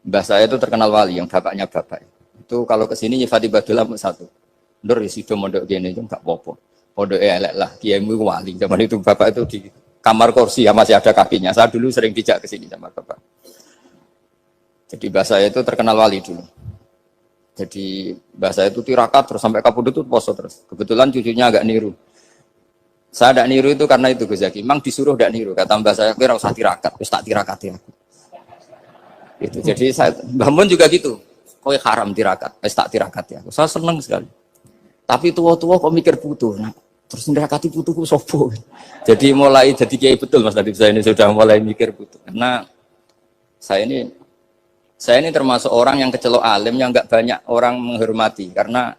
Mbah saya itu terkenal wali, yang bapaknya bapak. Itu kalau kesini nyifati Badullah satu. Nur isido mondok gini itu enggak apa-apa. Pondok elek lah, kiaimu wali. Zaman itu bapak itu di kamar kursi ya masih ada kakinya. Saya dulu sering dijak ke sini sama bapak. Jadi mbah saya itu terkenal wali dulu. Jadi mbah saya itu tirakat terus sampai kapundhut itu poso terus. Kebetulan cucunya agak niru. Saya tidak niru itu karena itu Gus Zaki. Memang disuruh tidak niru. Kata mbah saya, kira usah tirakat, terus tak tirakati aku. Itu. Jadi saya, Mbah Mun juga gitu. Kowe haram tirakat, terus tak tirakati aku. Saya senang sekali. Tapi tua-tua kok mikir putu. Nah, terus nirakati putuku sopo. Jadi mulai jadi kiai betul Mas Nadif saya ini sudah mulai mikir putu. Karena saya ini termasuk orang yang kecelok alim yang enggak banyak orang menghormati karena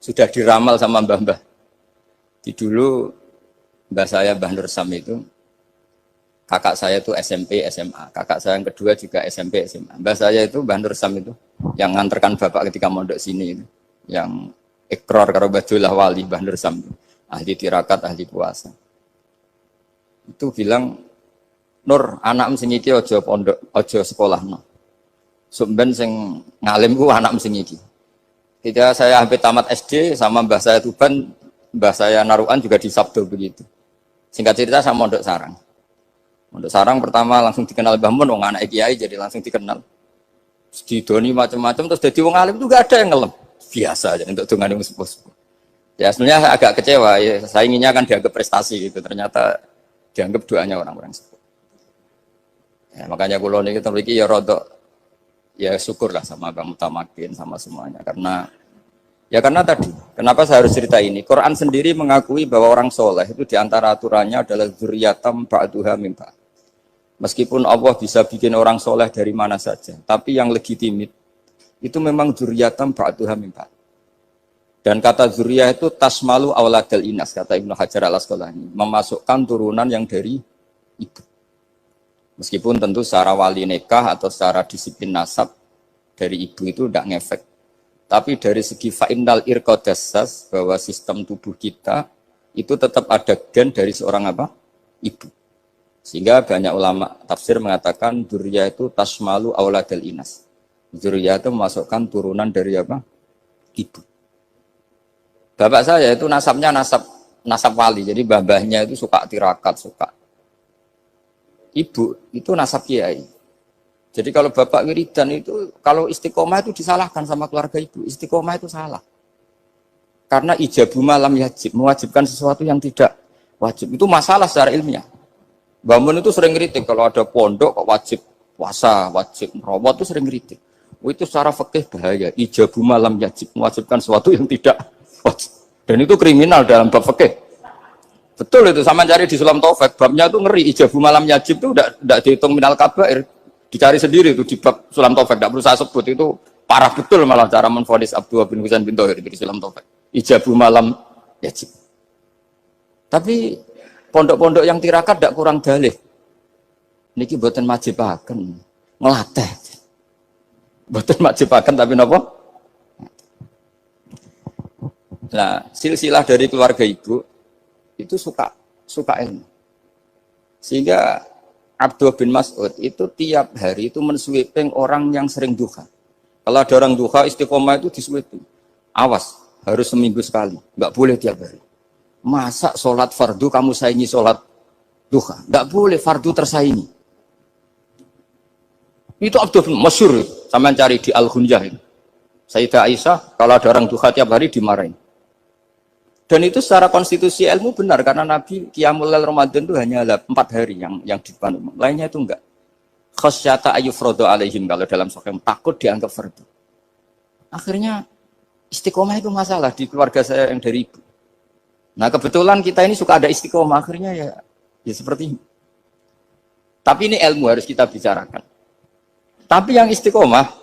sudah diramal sama mbah-mbah. Di dulu mbah saya Mbah Nur Sam itu kakak saya itu SMP SMA, kakak saya yang kedua juga SMP SMA. Mbah saya itu Mbah Nur Sam itu yang nganterkan bapak ketika mondok sini itu, yang ikrar karo Badullah wali Mbah Nur Sam itu, ahli tirakat, ahli puasa. Itu bilang, Nur, anak sing iki aja pondok, aja sekolahno. Sumben sing ngalim ku anak sing iki. Ketika saya hampir tamat SD sama mbah saya Tuban, mbah saya Narukan juga di Sabdo begitu. Singkat cerita saya mondok sarang. Mondok sarang pertama langsung dikenal Mbah Mun, wong anak kiai jadi langsung dikenal. Didoni macam-macam terus jadi wong alim juga ada yang ngelem. Biasa aja untuk dongane wong sepuh-sepuh. Ya sebenarnya saya agak kecewa ya, saya inginnya kan dianggap prestasi gitu, ternyata dianggap doanya orang-orang sepuh. Ya, makanya kula niki mriki ya rodok ya syukurlah sama Bang Mutamakin sama semuanya karena tadi, kenapa saya harus cerita ini? Quran sendiri mengakui bahwa orang soleh itu diantara aturannya adalah dzurriyyatam ba'duha min ba'd. Meskipun Allah bisa bikin orang soleh dari mana saja, tapi yang legitimit itu memang dzurriyyatam ba'duha min ba'd. Dan kata dzurriyyah itu tasmalu auladal inas, kata Ibnu Hajar al-Asqalani, memasukkan turunan yang dari ibu. Meskipun tentu secara wali nikah atau secara disiplin nasab dari ibu itu tidak ngefek. Tapi dari segi fa'innal irqadassas, bahwa sistem tubuh kita itu tetap ada gen dari seorang apa? Ibu. Sehingga banyak ulama tafsir mengatakan dzurriyyah itu tasmalu auladal inas. Dzurriyyah itu memasukkan turunan dari apa? Ibu. Bapak saya itu nasabnya nasab wali. Jadi babahnya itu suka tirakat, suka. Ibu itu nasab kiai. Jadi kalau bapak wiridan itu, kalau istiqomah itu disalahkan sama keluarga ibu. Istiqomah itu salah. Karena ijabu malam yajib, mewajibkan sesuatu yang tidak wajib. Itu masalah secara ilmiah. Mbah Mun itu sering kritik, kalau ada pondok kok wajib puasa, wajib merawat itu sering kritik. Itu secara fikih bahaya. Ijabu malam yajib, mewajibkan sesuatu yang tidak wajib. Dan itu kriminal dalam bab fikih. Betul itu, sama cari di Sulam Taufik, babnya itu ngeri. Ijabu malam yajib itu tidak dihitung minal kabair. Dicari sendiri itu di bab Sulam Taufik, tidak perlu saya sebut, itu parah betul malah cara menvonis Abdullah bin Husain bin Thohir di Sulam Taufik. Ijabu malam yajib. Tapi pondok-pondok yang tirakat tidak kurang dalih. Niki boten majibaken, ngelatih. Boten majibaken tapi napa? Nah, silsilah dari keluarga ibu itu suka ilmu. Sehingga Abdullah bin Mas'ud itu tiap hari itu mensweeping orang yang sering duha. Kalau ada orang duha istiqomah itu disweeping. Awas, harus seminggu sekali, nggak boleh tiap hari. Masa sholat fardu kamu saingi sholat duha? Nggak boleh, fardu tersaingi. Itu Abdullah bin masyhur, sama cari di Al-Ghunjah itu. Sayyidah Aisyah kalau ada orang duha tiap hari dimarahin. Dan itu secara konstitusi ilmu benar karena Nabi Qiyamul Lail Ramadan itu hanya 4 hari yang dipandu. Lainnya itu enggak. Khasyata ayyufradu alaihim, kalau dalam sahih takut dianggap fardu. Akhirnya istiqomah itu masalah di keluarga saya yang dari ibu. Nah, kebetulan kita ini suka ada istiqomah, akhirnya ya seperti ini. Tapi ini ilmu harus kita bicarakan. Tapi yang istiqomah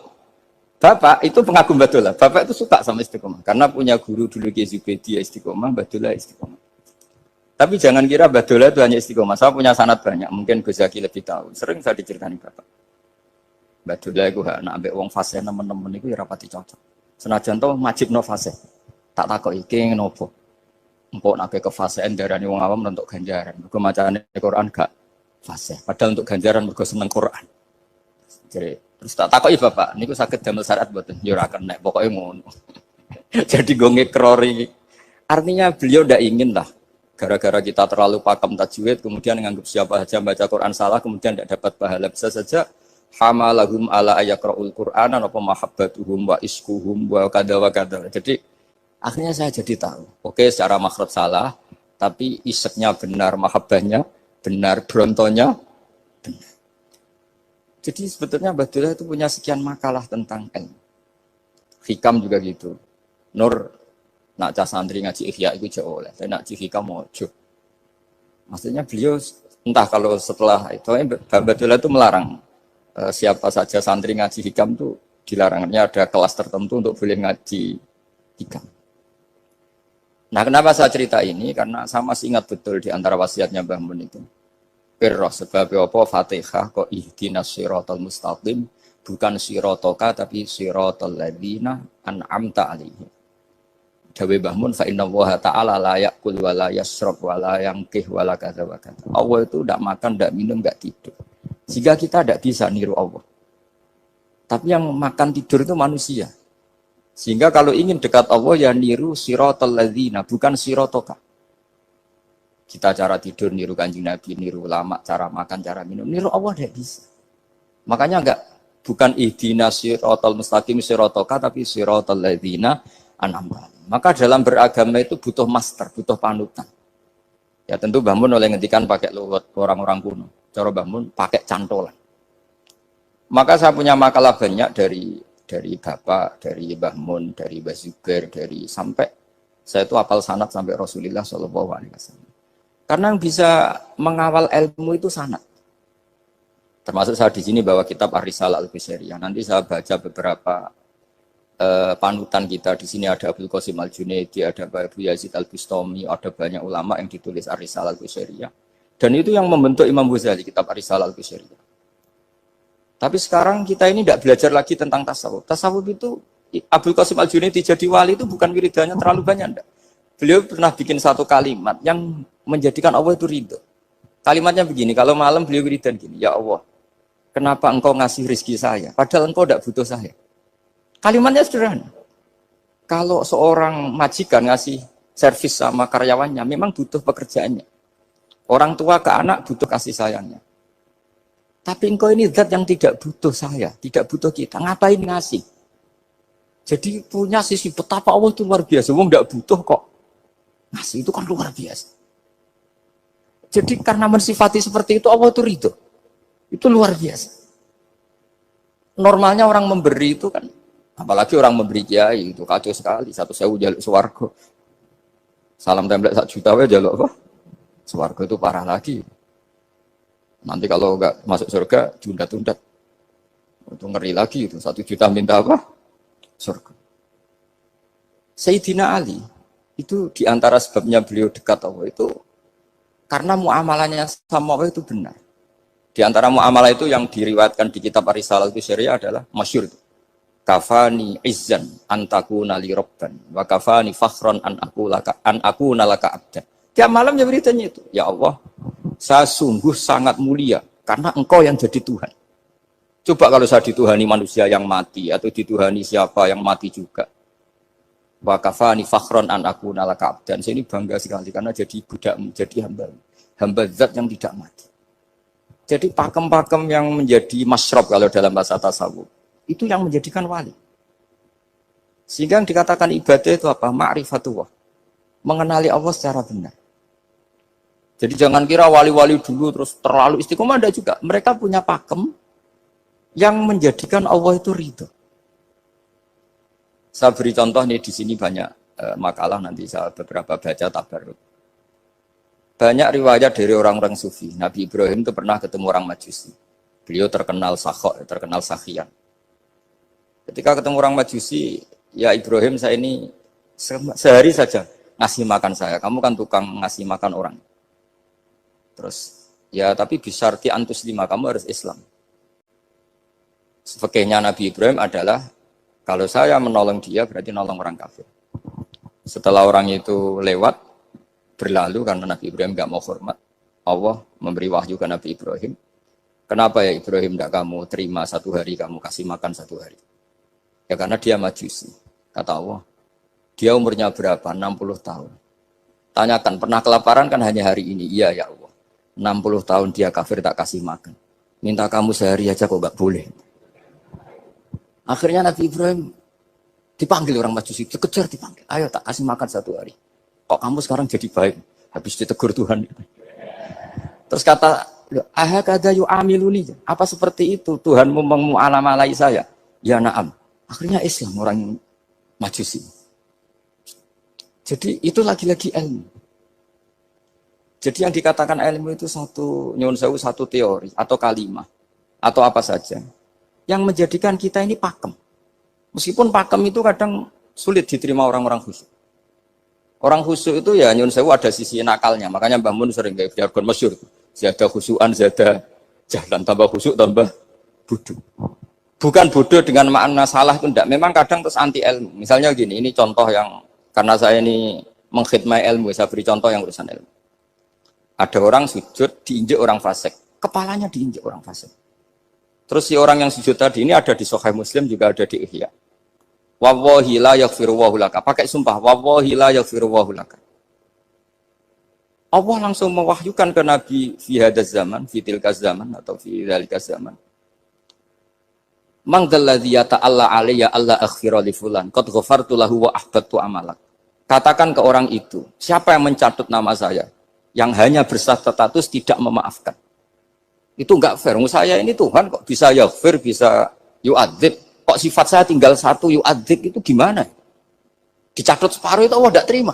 Bapak itu pengagum Badullah. Bapak itu suka sama istiqomah karena punya guru dulu Kiai Zubaidi istiqomah, Badullah istiqomah. Tapi jangan kira Badullah itu hanya istiqomah. Saya punya sanad banyak, mungkin Gus Zaki lebih tahu. Sering saya diceritakan Bapak. Badullah itu anak ambek wong fase nemen-nemen itu ya rapati cocok. Senajan to majibno fase. Tak takok iki ngopo. Empuk nek ke fasean darani wong awam untuk ganjaran. Mergo macane Quran gak fase. Padahal untuk ganjaran mergo seneng Quran. Jadi Terus tak takoki bapak, niku saged damel syariat mboten? Ya ora kena, pokoke ngono. Jadi gue ngekrori. Artinya beliau ndak ingin lah. Gara-gara kita terlalu pakem tajwid, kemudian menganggap siapa saja baca Quran salah, kemudian tidak dapat pahala. Bisa saja hamalahum ala ayakra'ul Qur'an apa mahabbatuhum wa iskuhum wa kada wa kada. Jadi akhirnya saya jadi tahu. Oke, secara makhraj salah, tapi iseknya benar, mahabbahnya benar, brontonya benar. Jadi sebetulnya Abdullah itu punya sekian makalah tentang ilmu. Hikam juga gitu. Nur nak cah santri ngaji Ihya itu jauh oleh, tapi nak ngaji Hikam mojo. Maksudnya beliau entah kalau setelah itu Abdullah itu melarang siapa saja santri ngaji Hikam itu dilarangnya ada kelas tertentu untuk boleh ngaji Hikam. Nah, kenapa saya cerita ini? Karena saya masih ingat betul di antara wasiatnya Mbah Mun itu. Pirroh sebab apa Fatihah kok ihdinas siratal mustaqim bukan siratoka tapi siratal ladzina an'amta alaihim. Dawe Mbah Mun fa innallaha ta'ala la ya'kul wa la yashrab wa la yanqih wa la kadza wa kadza. Allah itu enggak makan, enggak minum, enggak tidur. Sehingga kita enggak bisa niru Allah. Tapi yang makan tidur itu manusia. Sehingga kalau ingin dekat Allah ya niru siratal ladzina bukan siratoka. Kita cara tidur niru Kanjeng Nabi, niru ulama, cara makan, cara minum, niru Allah tidak bisa. Makanya bukan ihdinas siratal mustaqim siratoka tapi siratal ladzina an'amta. Maka dalam beragama itu butuh master, butuh panutan. Ya tentu Mbah Mun oleh ngendikan pakai luwet orang-orang kuno. Cara Mbah Mun pakai cantolan. Maka saya punya makalah banyak dari Bapak, dari Mbah Mun, dari Mbah Zubair, dari sampai saya itu hafal sanad sampai Rasulullah SAW. Karena yang bisa mengawal ilmu itu sanad. Termasuk saya di sini bawa kitab Ar-Risalah Al-Qusairiyah. Nanti saya baca beberapa panutan kita. Di sini ada Abdul Qasim Al-Junaidi, ada Abu Yazid Al-Bustami, ada banyak ulama yang ditulis Ar-Risalah Al-Qusairiyah. Dan itu yang membentuk Imam Ghazali, kitab Ar-Risalah Al-Qusairiyah. Tapi sekarang kita ini tidak belajar lagi tentang tasawuf. Tasawuf itu Abdul Qasim Al-Junaidi jadi wali itu bukan wiridannya terlalu banyak, enggak. Beliau pernah bikin satu kalimat yang menjadikan Allah itu ridho. Kalimatnya begini, kalau malam beliau wiridan gini, ya Allah, kenapa engkau ngasih rezeki saya? Padahal engkau tidak butuh saya. Kalimatnya sederhana. Kalau seorang majikan ngasih servis sama karyawannya, memang butuh pekerjaannya. Orang tua ke anak butuh kasih sayangnya. Tapi engkau ini zat yang tidak butuh saya, tidak butuh kita. Ngapain ngasih? Jadi punya sisi betapa Allah itu luar biasa. Wong tidak butuh kok. Ngasih itu kan luar biasa. Jadi karena mensifati seperti itu Allah itu ridho. Itu luar biasa. Normalnya orang memberi itu kan, apalagi orang memberi kiai itu kacau sekali. 1.000 jaluk swarga. Salam template 1 juta wae jaluk apa? Swarga itu parah lagi. Nanti kalau enggak masuk surga tunda-tunda. Itu ngeri lagi itu 1 juta minta apa? Surga. Sayyidina Ali itu diantara sebabnya beliau dekat Allah itu karena muamalahnya sama Allah itu benar. Di antara muamalah itu yang diriwayatkan di kitab Ar-Risalah Al-Qusairiyah adalah masyhur itu. Kafani izzan antakuna li rabban wa kafani fakhran an aku nalaka abdan. Tiap malam ya beritanya itu. Ya Allah, saya sungguh sangat mulia karena engkau yang jadi Tuhan. Coba kalau saya dituhani manusia yang mati atau dituhani siapa yang mati juga. Wa kafani fakhron an aku nalaka abdan. Saya ini bangga sekali karena jadi budakmu, jadi hamba zat yang tidak mati. Jadi pakem-pakem yang menjadi masyrab kalau dalam bahasa tasawuf itu yang menjadikan wali. Sehingga yang dikatakan ibadah itu apa? Ma'rifatullah. Mengenali Allah secara benar. Jadi jangan kira wali-wali dulu terus terlalu istiqomah, ada juga. Mereka punya pakem yang menjadikan Allah itu ridho. Saya beri contoh nih di sini banyak makalah nanti saya beberapa baca tabarruk. Banyak riwayat dari orang-orang sufi. Nabi Ibrahim itu pernah ketemu orang Majusi. Beliau terkenal sakhok, terkenal sakhian. Ketika ketemu orang Majusi, ya Ibrahim saya ini sehari saja ngasih makan saya. Kamu kan tukang ngasih makan orang. Terus ya tapi bisyarti antus lima, kamu harus Islam. Fakihnya Nabi Ibrahim adalah kalau saya menolong dia berarti nolong orang kafir. Setelah orang itu lewat, berlalu karena Nabi Ibrahim nggak mau hormat, Allah memberi wahyu ke Nabi Ibrahim. Kenapa ya Ibrahim tidak kamu terima 1 hari, kamu kasih makan 1 hari? Ya karena dia majusi. Kata Allah, dia umurnya berapa? 60 tahun. Tanyakan, pernah kelaparan kan hanya hari ini? Iya ya Allah. 60 tahun dia kafir tak kasih makan. Minta kamu sehari aja kok gak boleh. Akhirnya Nabi Ibrahim dipanggil orang majusi, dikejar dipanggil. Ayo tak kasih makan 1 hari. Kok kamu sekarang jadi baik? Habis ditegur Tuhan. Terus kata, ahakada yu'amiluni. Apa seperti itu? Tuhanmu mengu'alamalai saya. Ya na'am. Akhirnya Islam orang majusi. Jadi itu lagi-lagi ilmu. Jadi yang dikatakan ilmu itu nyuwun sewu, satu teori atau kalimat atau apa saja yang menjadikan kita ini pakem. Meskipun pakem itu kadang sulit diterima orang-orang khusyuk. Orang khusyuk itu ya nyuwun sewu ada sisi nakalnya. Makanya Mbah Mun sering kayak jargon masyhur. Zada khusyuan, zada jalan, tambah khusyuk, tambah bodoh. Bukan bodoh dengan makna salah itu enggak. Memang kadang terus anti ilmu. Misalnya gini, ini contoh yang karena saya ini mengkhidmati ilmu, saya beri contoh yang urusan ilmu. Ada orang sujud diinjek orang fasik, kepalanya diinjek orang fasik. Terus si orang yang sujud tadi ini ada di Sahih Muslim, juga ada di Ihya. Wallahi la yaghfiru Allahu laka. Pakai sumpah, wallahi la yaghfiru Allahu laka. Allah langsung mewahyukan ke Nabi fi hadzal zaman, fi tilkaz zaman atau fi dzalikaz zaman. Man dzalladzi yata'alla alayya alla aghfira li fulan qad ghafartu lahu wa ahbattu amalak. Katakan ke orang itu, siapa yang mencatut nama saya yang hanya berstatus tidak memaafkan. Itu enggak fair. Saya ini Tuhan kok bisa yaghfir, bisa yu'adzib. Kok sifat saya tinggal satu yu'adzib itu gimana? Dicatut separuh itu Allah tidak terima.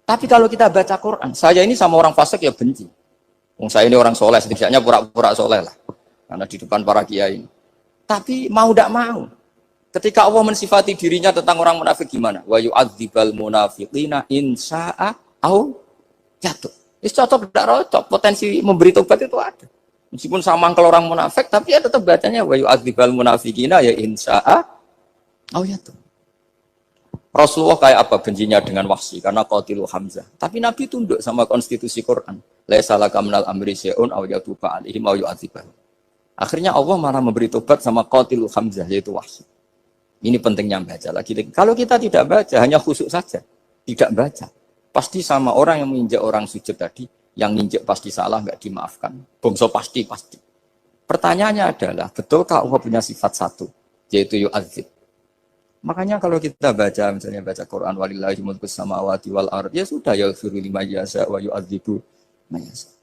Tapi kalau kita baca Quran, saya ini sama orang fasik ya benci. Saya ini orang soleh, setidaknya pura-pura soleh lah. Karena di depan para kiai. Tapi mau tidak mau. Ketika Allah mensifati dirinya tentang orang munafik gimana? Wa yu'adzibal munafiqina in sya'a au jatuh. Itu cocok tidak cocok. Potensi memberi tobat itu ada. Meskipun sama kalau orang munafik, tapi ya tetap bacanya wa yu'adzibal munafiqina ya in sya'a au jatuh. Rasulullah kayak apa bencinya dengan Wahsy karena qatilu Hamzah. Tapi Nabi tunduk sama konstitusi Quran. Laisa laka minal amri syai'un aw yatuba alaihim aw yu'adzibahum. Akhirnya Allah malah memberi tobat sama qatilu Hamzah yaitu Wahsy. Ini pentingnya baca lagi. Kalau kita tidak baca, hanya khusyuk saja, tidak baca, pasti sama orang yang menginjak orang sujud tadi, yang nginjak pasti salah, nggak dimaafkan. Bongso pasti. Pertanyaannya adalah, betulkah Allah punya sifat satu, yaitu yu'adzib? Makanya kalau kita baca, misalnya baca Quran, walillahi mulkus samawati wal ardh, ya sudah, yaghfiru liman yasha wa yu'adzibu man yasha.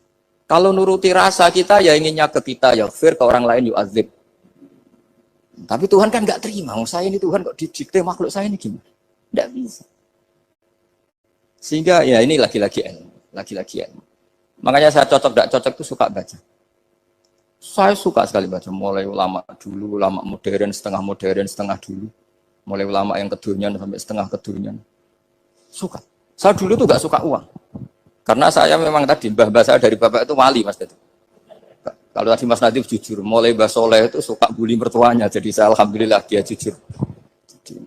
Kalau nuruti rasa kita, ya inginnya ke kita, yaghfir, ke orang lain yu'adzib. Tapi Tuhan kan nggak terima. Saya ini Tuhan kok didikte makhluk saya ini gimana? Nggak bisa. Sehingga ya ini lagi-lagi ilmu. Makanya saya cocok nggak cocok itu suka baca. Saya suka sekali baca. Mulai ulama dulu, ulama modern, setengah dulu. Mulai ulama yang kedunian sampai setengah kedunian. Suka. Saya dulu tuh nggak suka uang. Karena saya memang tadi mbah saya dari bapak itu wali mas itu. Kalau tadi Mas Nadif jujur, mulai Mbah Soleh itu suka bully mertuanya, jadi saya alhamdulillah dia jujur. Jadi,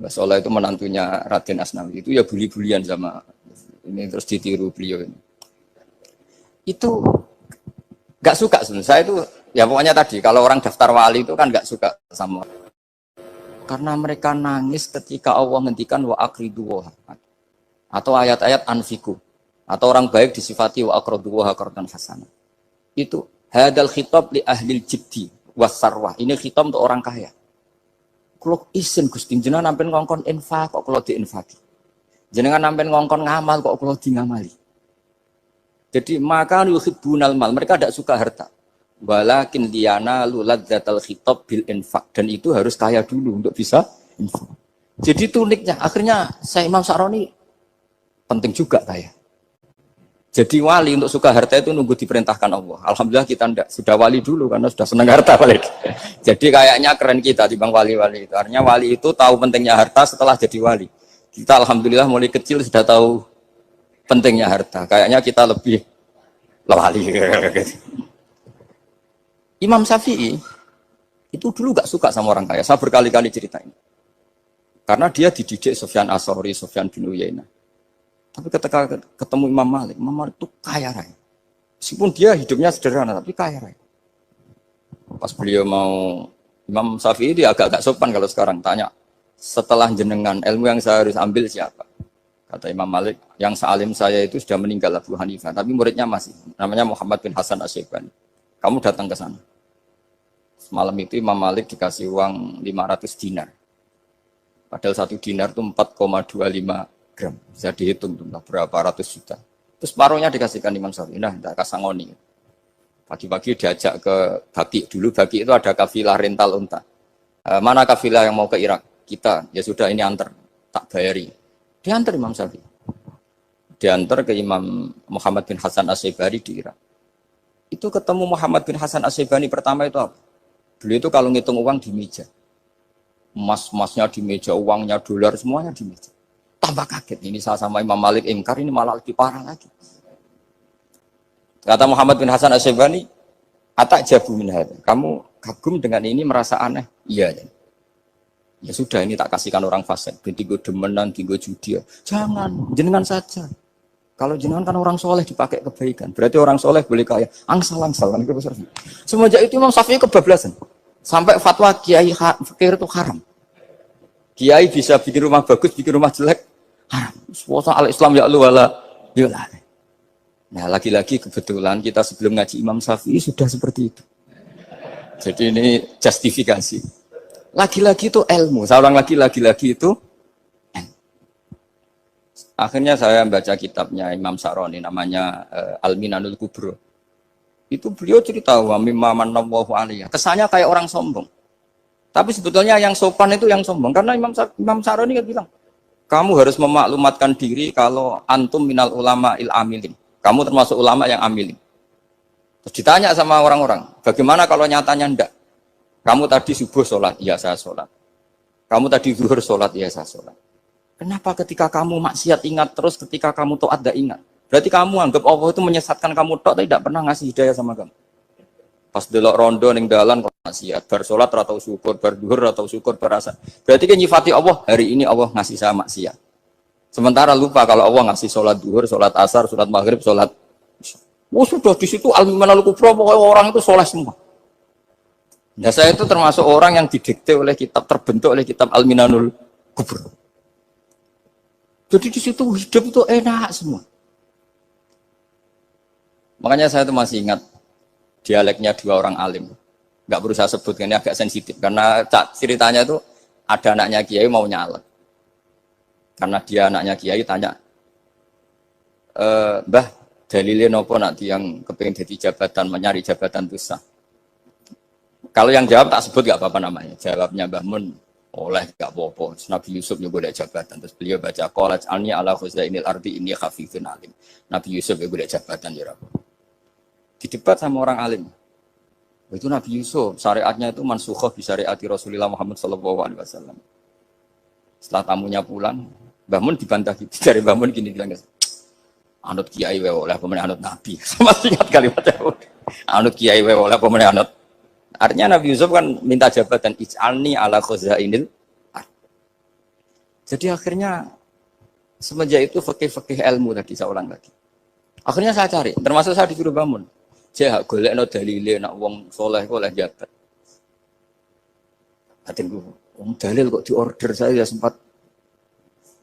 Mbah Soleh itu menantunya Raden Asnawi, itu ya bully-bulian sama ini terus ditiru beliau ini. Itu nggak suka sebenarnya. Saya itu ya pokoknya tadi kalau orang daftar wali itu kan nggak suka sama. Karena mereka nangis ketika Allah ngendikan wa aqridu atau ayat-ayat anfiku atau orang baik disifati wa aqridu wa qardan hasanah. Itu hadal khitab li ahlil jiddi wasarwah. Ini khitab untuk orang kaya. Kalau isin Gusti jenengan nampen ngongkon infak kok kalau diinfaki. Jenengan nampen ngongkon ngamal kok kalau di ngamali. Jadi maka yuhibbunal mal, mereka tidak suka harta. Walakin liyana luladzatal khitab bil infak, dan itu harus kaya dulu untuk bisa infak. Jadi itu uniknya. Akhirnya saya Imam Sa'roni penting juga kaya. Jadi wali untuk suka harta itu nunggu diperintahkan Allah. Alhamdulillah kita enggak, sudah wali dulu karena sudah senang harta balik. Jadi kayaknya keren kita di bang wali-wali itu. Artinya wali itu tahu pentingnya harta setelah jadi wali. Kita alhamdulillah mulai kecil sudah tahu pentingnya harta. Kayaknya kita lebih wali. Imam Syafi'i itu dulu gak suka sama orang kaya. Saya berkali-kali ceritain. Karena dia dididik Sufyan As-Tsauri, Sufyan bin Uyainah. Tapi ketika ketemu Imam Malik itu kaya raya. Meskipun dia hidupnya sederhana tapi kaya raya. Pas beliau mau Imam Syafi'i dia agak-agak sopan kalau sekarang tanya, setelah jenengan ilmu yang saya harus ambil siapa? Kata Imam Malik, yang sealim saya itu sudah meninggal Abu Hanifah, tapi muridnya masih, namanya Muhammad bin Hasan Asy-Syaibani. Kamu datang ke sana. Semalam itu Imam Malik dikasih uang 500 dinar. Padahal 1 dinar itu 4,25 gram. Bisa dihitung tuh, berapa ratus juta. Terus paruhnya dikasihkan Imam Syafi'i. Nah, tidak kasangoni. Pagi-pagi diajak ke Baki. Dulu Baki itu ada kafilah rental unta. Mana kafilah yang mau ke Irak? Kita. Ya sudah ini antar. Tak bayari. Diantar Imam Syafi'i. Diantar ke Imam Muhammad bin Hasan Asy-Syaibani di Irak. Itu ketemu Muhammad bin Hasan Asy-Syaibani pertama itu apa? Beliau itu kalau ngitung uang di meja. Emas-emasnya di meja, uangnya, dolar, semuanya di meja. Tambah kaget. Ini saya sama Imam Malik ingkar, ini malah lebih parah lagi. Kata Muhammad bin Hasan Asy-Syaibani, "Atak jabu min hadza." Kamu kagum dengan ini, merasa aneh? Iya. Ya sudah, ini tak kasihkan orang fasik. Tinggo demenan, tinggo judi. Jangan, jenengan saja. Kalau jenengan kan orang soleh dipakai kebaikan. Berarti orang soleh boleh kaya. Angsal-angsal. Semenjak itu Imam Syafi'i kebablasan. Sampai fatwa kiai fakir itu haram. Kiai bisa bikin rumah bagus, bikin rumah jelek. Haram. Suasa al-Islam ya lu wala. Yolah. Nah lagi-lagi kebetulan kita sebelum ngaji Imam Syafi'i sudah seperti itu. Jadi ini justifikasi. Lagi-lagi itu ilmu. Saya ulang lagi itu ilmu. Akhirnya saya baca kitabnya Imam Sa'roni namanya Al-Minanul Kubro. Itu beliau cerita wa mimma manallahu alaihi. Kesannya kayak orang sombong. Tapi sebetulnya yang sopan itu yang sombong karena Imam Sa'roni kan bilang, kamu harus memaklumatkan diri kalau antum minal ulama il amilin. Kamu termasuk ulama yang amilin. Terus ditanya sama orang-orang, bagaimana kalau nyatanya enggak? Kamu tadi subuh sholat, iya saya sholat. Kamu tadi zuhur sholat, iya saya sholat. Kenapa ketika kamu maksiat ingat terus, ketika kamu taat tidak ingat? Berarti kamu anggap Allah itu menyesatkan kamu tok, tapi tidak pernah ngasih hidayah sama kamu. Pas delok rondo ning dalan kok maksiat, bar sholat atau syukur, bar zuhur atau syukur, berasa. Berarti kan nyifati Allah, hari ini Allah ngasih saya maksiat. Sementara lupa kalau Allah ngasih sholat zuhur, sholat asar, sholat maghrib, sholat. Oh sudah di situ Al-Minanul Kubro, pokoknya orang itu soleh semua. Nah saya itu termasuk orang yang didikte oleh kitab, terbentuk oleh kitab Al-Minanul Kubro. Jadi di situ hidup itu enak semua. Makanya saya itu masih ingat dialeknya dua orang alim. Nggak perlu saya sebut, ini agak sensitif. Karena ceritanya itu ada anaknya kiai mau nyalek. Karena dia anaknya kiai tanya, Mbah, dalilnya nopo nanti yang kepengen jadi jabatan, mencari jabatan itu sah. Kalau yang jawab tak sebut gak apa-apa namanya. Jawabnya Mbah Mun, oleh gak apa-apa. Nabi Yusuf juga boleh jabatan. Terus beliau baca qalat alni ala khuzainil ardi ini khafifun alim. Nabi Yusuf juga boleh jabatan ya Rabb. Di debat sama orang alim. Itu Nabi Yusuf, syariatnya itu mansukhoh bi syariati Rasulullah Muhammad sallallahu alaihi wasallam. Setelah tamunya pulang, Mbah Mun dibantah gitu. Dari Mbah Mun gini bilang, anut kiai wae oleh pemenang anut Nabi. Sama ingat kalimatnya. Anut kiai wae oleh pemenang anut. Artinya Nabi Yusuf kan minta jabatan ij'alni ala khuzainil ard. Jadi akhirnya semenjak itu fikih-fikih ilmu tadi saya ulang lagi. Akhirnya saya cari, termasuk saya disuruh bangun. Saya golekno dalile nak wong soleh kok oleh jabat. Atinku, wong dalil kok diorder saya sempat.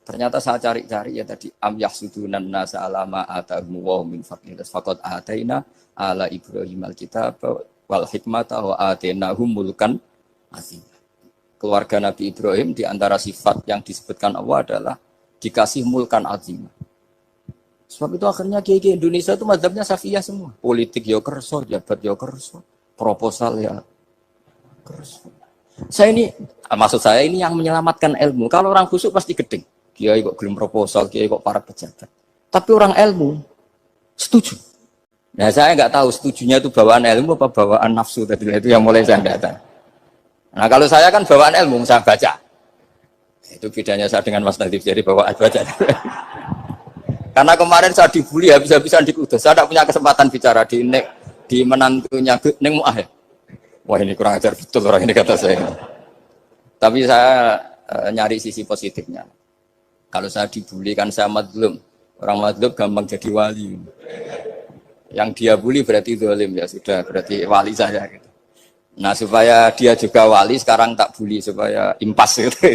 Ternyata saya cari-cari ya tadi am yahsudunan nasa alama atahum wa min fadlih faqad ataina ala Ibrahim alkitab wal hikmata wa atainahum mulkan azim. Keluarga Nabi Ibrahim di antara sifat yang disebutkan Allah adalah dikasih mulkan azim. Sebab itu akhirnya kiai Indonesia itu mazhabnya Syafi'iyah semua. Politik ya kerso, jabat ya kerso, proposal ya kerso. Maksud saya ini yang menyelamatkan ilmu. Kalau orang khusyuk pasti gedeng. Kiai kok gelem proposal, kiai kok para pejabat. Tapi orang ilmu setuju. Nah saya nggak tahu setujunya itu bawaan ilmu apa bawaan nafsu tadi itu yang mulai saya nggak tahu. Nah kalau saya kan bawaan ilmu saya baca. Itu bedanya saya dengan Mas Nadif jadi bawaan baca. Karena kemarin saya dibully habis-habisan di Kudus. Saya tidak punya kesempatan bicara di menantunya Neng Mu'ah ya. Wah ini kurang ajar betul orang ini kata saya. Tapi saya nyari sisi positifnya. Kalau saya dibully kan saya madlum. Orang madlum gampang jadi wali. Yang dia bully berarti zalim ya sudah, berarti wali saya gitu. Nah, supaya dia juga wali sekarang tak bully supaya impas gitu.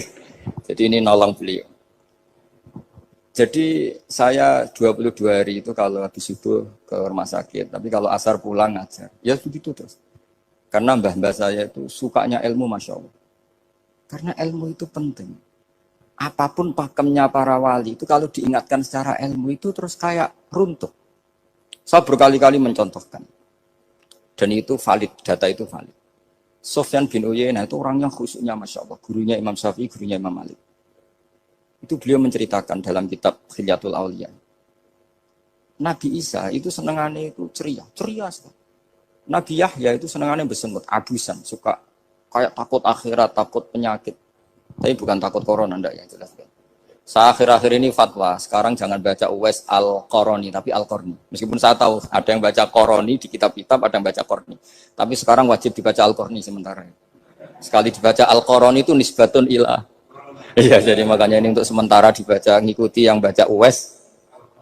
Jadi ini nolong beliau. Jadi saya 22 hari itu kalau habis subuh ke rumah sakit, tapi kalau asar pulang ngajar. Ya begitu terus. Karena mbah-mbah saya itu sukanya ilmu, Masya Allah. Karena ilmu itu penting. Apapun pakemnya para wali itu kalau diingatkan secara ilmu itu terus kayak runtuh. Saya berkali-kali mencontohkan. Dan itu valid, data itu valid. Sufyan bin Uyainah itu orang yang khusyuknya Masya Allah. Gurunya Imam Syafi'i, gurunya Imam Malik. Itu beliau menceritakan dalam kitab Khilyatul Auliya. Nabi Isa itu senengannya itu ceria sekali. Nabi Yahya itu senengannya bersengut, abusan, suka kayak takut akhirat, takut penyakit. Tapi bukan takut corona, enggak ya jelas. Saya akhir-akhir ini fatwa, sekarang jangan baca Uwais Al-Qarani, tapi Al-Qarni. Meskipun saya tahu ada yang baca Qarani di kitab-kitab, ada yang baca Qarni. Tapi sekarang wajib dibaca Al-Qarni sementara. Sekali dibaca Al-Qarani itu nisbatun ilah. Iya, jadi makanya ini untuk sementara dibaca, ngikuti yang baca Uwais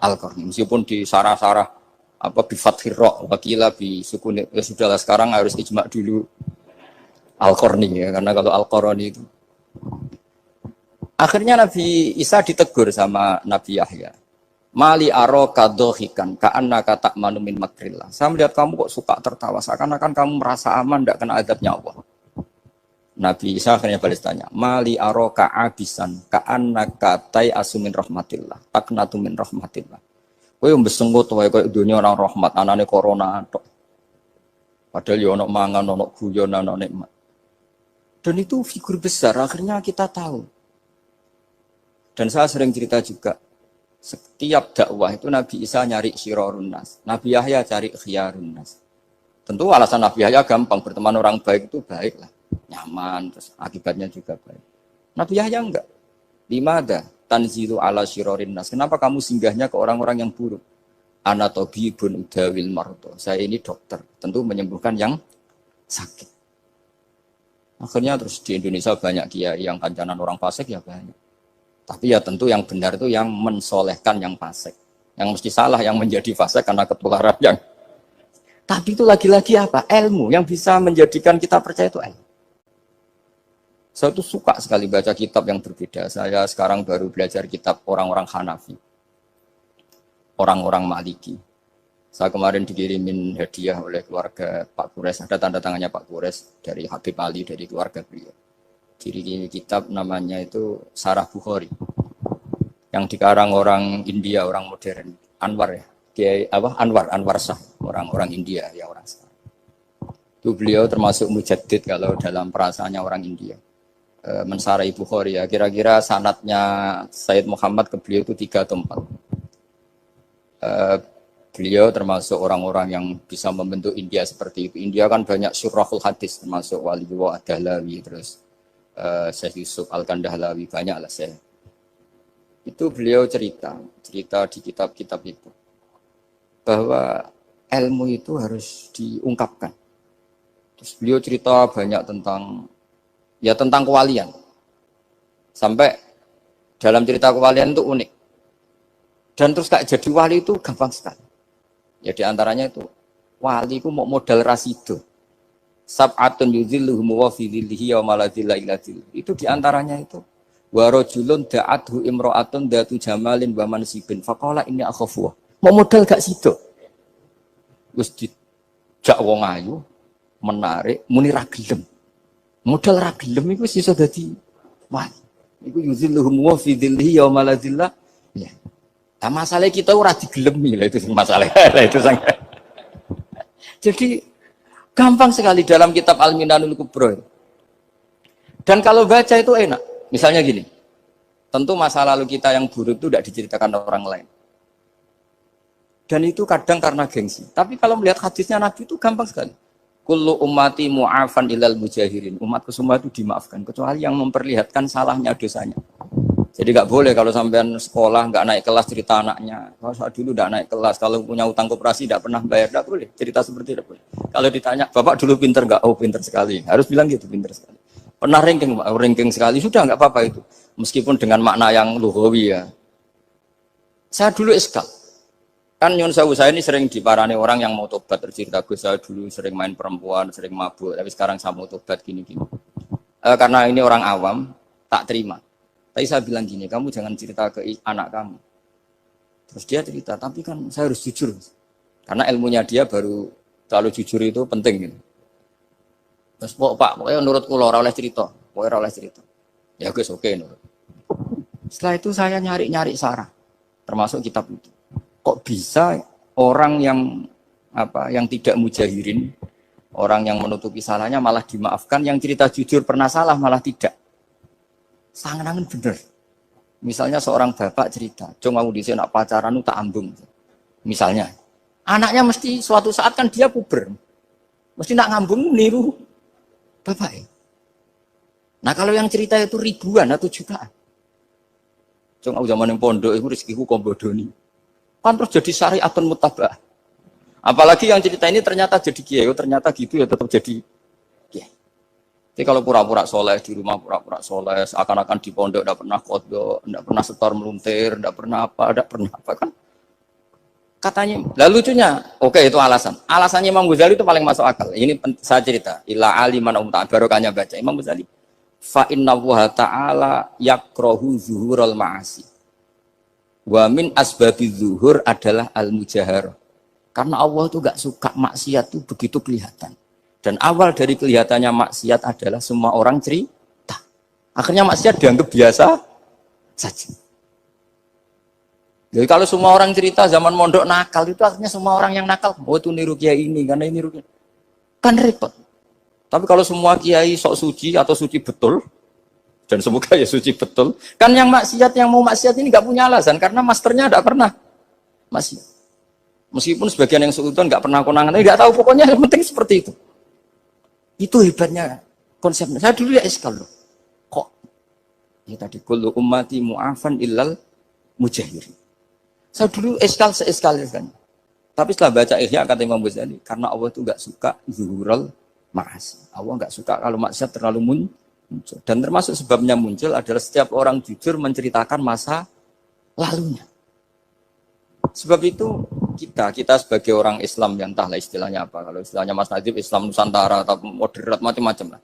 Al-Qarni. Meskipun di sarah-sarah apa bi fathir ra wakila bi sukun, ya sudahlah sekarang harus ijma dulu Al-Qarni ya, karena kalau Al-Qarani itu akhirnya Nabi Isa ditegur sama Nabi Yahya. Mali aro kadohikan ka'annaka ta'manu min makrillah. Saya melihat kamu kok suka tertawa, seakan-akan kamu merasa aman tidak kena azabnya Allah. Nabi Isa akhirnya balas tanya, Mali aro ka'abisan ka'annaka tai asumin rahmatillah, taknatu min rahmatillah. Kowe mbesengut wae koyo dunia orang rahmat, anane corona tok. Padahal ya ono mangan, ono guyon, ono nikmat. Dan itu figur besar, akhirnya kita tahu. Dan saya sering cerita juga, setiap dakwah itu Nabi Isa nyari syirorun nas, Nabi Yahya cari khiyarun nas. Tentu alasan Nabi Yahya gampang, berteman orang baik itu baik lah, nyaman, terus akibatnya juga baik. Nabi Yahya enggak. Limada tanzilu ala syirorin nas. Kenapa kamu singgahnya ke orang-orang yang buruk? Ana tabibun udawil marto. Saya ini dokter, tentu menyembuhkan yang sakit. Akhirnya terus di Indonesia banyak kiai yang kancanan orang fasik ya banyak. Tapi ya tentu yang benar itu yang mensolehkan yang fasik. Yang mesti salah yang menjadi fasik karena ketularan yang. Tapi itu lagi-lagi apa? Ilmu yang bisa menjadikan kita percaya itu ilmu. Saya tuh suka sekali baca kitab yang berbeda. Saya sekarang baru belajar kitab orang-orang Hanafi. Orang-orang Maliki. Saya kemarin dikirimin hadiah oleh keluarga Pak Kures. Ada tanda tangannya Pak Kures dari Habib Ali, dari keluarga beliau. Diri kitab namanya itu Sarah Bukhari. Yang dikarang orang India, orang modern. Anwar ya. Anwar Shah. Orang-orang India, ya orang sekarang. Itu beliau termasuk mujaddid kalau dalam perasaannya orang India. Mensarai Bukhari ya, kira-kira sanadnya Sayyid Muhammad ke beliau itu 3 atau 4. Beliau termasuk orang-orang yang bisa membentuk India seperti itu. India kan banyak syurahul hadis, termasuk Waliullah Ad-Dahlawi, terus Syekh Yusuf Al-Kandahlawi, banyak lah saya. Itu beliau cerita di kitab-kitab itu bahwa ilmu itu harus diungkapkan. Terus beliau cerita banyak tentang kewalian. Sampai dalam cerita kewalian itu unik. Dan terus kayak jadi wali itu gampang sekali. Ya diantaranya itu, wali itu mau modal rasido. Sab'atun yudhilluhum wa fi dhillihi wa maladhilla ila dhillihi. Itu diantaranya itu. Wa rajulun da'athu imra'atun datu jamalin wa mansibin. Faqala inni akhafu. Mau modal gak sido. Terus dijak wong ayu, menarik, muni ra gelem. Modal ra gelem iku iso dadi wali. Iku yuzilluhum wa fi dhillihi yauma la dhilla. Ya. Nah, masalah kita ora digelemi lah itu masalah. Itu sangat. Jadi gampang sekali dalam kitab Al-Minanul Kubra. Dan kalau baca itu enak. Misalnya gini. Tentu masa lalu kita yang buruk itu tidak diceritakan orang lain. Dan itu kadang karena gengsi. Tapi kalau melihat hadisnya Nabi itu gampang sekali. Kullu ummati mu'afan ilal mujahirin. Umatku semua itu dimaafkan. Kecuali yang memperlihatkan salahnya dosanya. Jadi nggak boleh kalau sampean sekolah nggak naik kelas cerita anaknya. Kalau saat dulu nggak naik kelas, kalau punya utang koperasi nggak pernah bayar, nggak boleh. Cerita seperti itu boleh. Kalau ditanya, Bapak dulu pinter nggak? Oh pinter sekali. Harus bilang gitu, pinter sekali. Pernah ranking sekali, sudah nggak apa-apa itu. Meskipun dengan makna yang lughawi ya. Saya dulu iskal. Kan Nyun Sewu saya ini sering diparani orang yang mau tobat, cerita Gus saya dulu sering main perempuan, sering mabuk, tapi sekarang saya mau tobat gini-gini. Karena ini orang awam, tak terima. Tapi saya bilang gini, kamu jangan cerita ke anak kamu. Terus dia cerita, tapi kan saya harus jujur. Karena ilmunya dia baru terlalu jujur itu penting gitu. Terus pokoknya menurut kula ora oleh cerita, pokoknya ora oleh cerita. Ya Gus oke nurut. Setelah itu saya nyari-nyari sarah, termasuk kitab itu. Kok bisa orang yang yang tidak mujahirin, orang yang menutupi salahnya malah dimaafkan, yang cerita jujur pernah salah malah tidak. Sangat bener. Misalnya seorang bapak cerita, "Cung aku dhisik nak pacaran tak ambung." Misalnya, anaknya mesti suatu saat kan dia puber. Mesti nak ngambung niru bapak. Nah, kalau yang cerita itu ribuan atau jutaan. Cung aku zaman yang pondok itu rezekiku kombodoni. Kan terus jadi syariatun mutabah. Apalagi yang cerita ini ternyata jadi kiai, ternyata gitu ya tetap jadi kiai. Jadi kalau pura-pura soleh di rumah pura-pura soleh, seakan-akan di pondok tidak pernah kodok, tidak pernah setor meluntir, tidak pernah apa kan? Katanya, lalu lucunya, oke itu alasan. Alasannya Imam Ghazali itu paling masuk akal. Ini saya cerita, illa aliman barokahnya baca Imam Ghazali. Fa inna wa ta'ala yakrohu zuhurul ma'asi. Wa min asbabi zuhur adalah al-mujaharah. Karena Allah itu gak suka maksiat itu begitu kelihatan. Dan awal dari kelihatannya maksiat adalah semua orang cerita. Akhirnya maksiat dianggap biasa saja. Jadi kalau semua orang cerita zaman mondok nakal itu akhirnya semua orang yang nakal. Oh itu niru kiai ini, karena ini niru kiai. Kan repot. Tapi kalau semua kiai sok suci atau suci betul, dan semoga ya suci betul. Kan yang maksiat, yang mau maksiat ini nggak punya alasan karena masternya tidak pernah maksiat. Meskipun sebagian yang seutuhan nggak pernah konangan, nggak tahu pokoknya yang penting seperti itu. Itu hebatnya konsepnya. Saya dulu ya eskal loh. Kok? Ya tadi kullu ummati mu'afan illal mujahirin. Saya dulu eskal kan. Tapi setelah baca Ihya kata Imam Ghazali, karena Allah itu nggak suka zuhurul ma'asi. Allah nggak suka kalau maksiat terlalu muncul. Dan termasuk sebabnya muncul adalah setiap orang jujur menceritakan masa lalunya. Sebab itu kita sebagai orang Islam yang entahlah istilahnya apa. Kalau istilahnya Mas Najib Islam Nusantara atau moderat macam-macam lah.